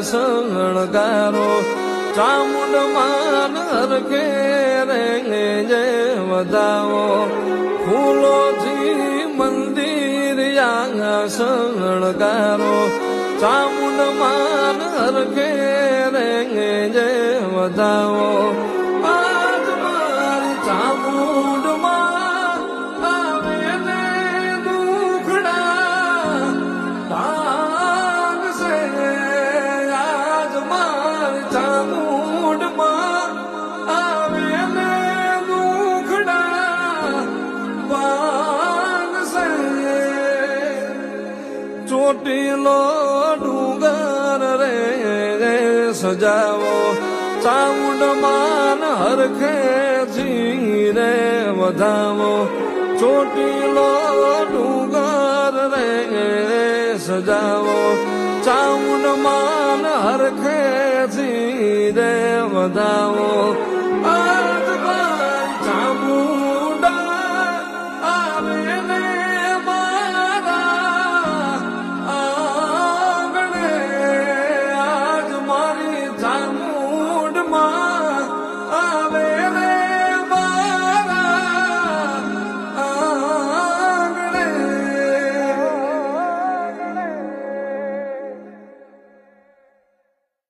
શણગારો ચામુંડ માન હરખે રે જય વધાવો ફૂલોથી મંદિર શણગારો ચામુંડ માન હરખે રે જય વધાવો આજ મારી ચામુંડ માં આવે ને દુખડા ભાગશે આજ મારી ચામુંડ માં આવે ને દુખડા ભાગશે ચોટીલો ડુંગર રે સજાવો ચામુંડ માન હરખે રે વધાવો ચોટીલો ડુંગર રે સજાવો ચામુંડ માન હરખે રે વધાવો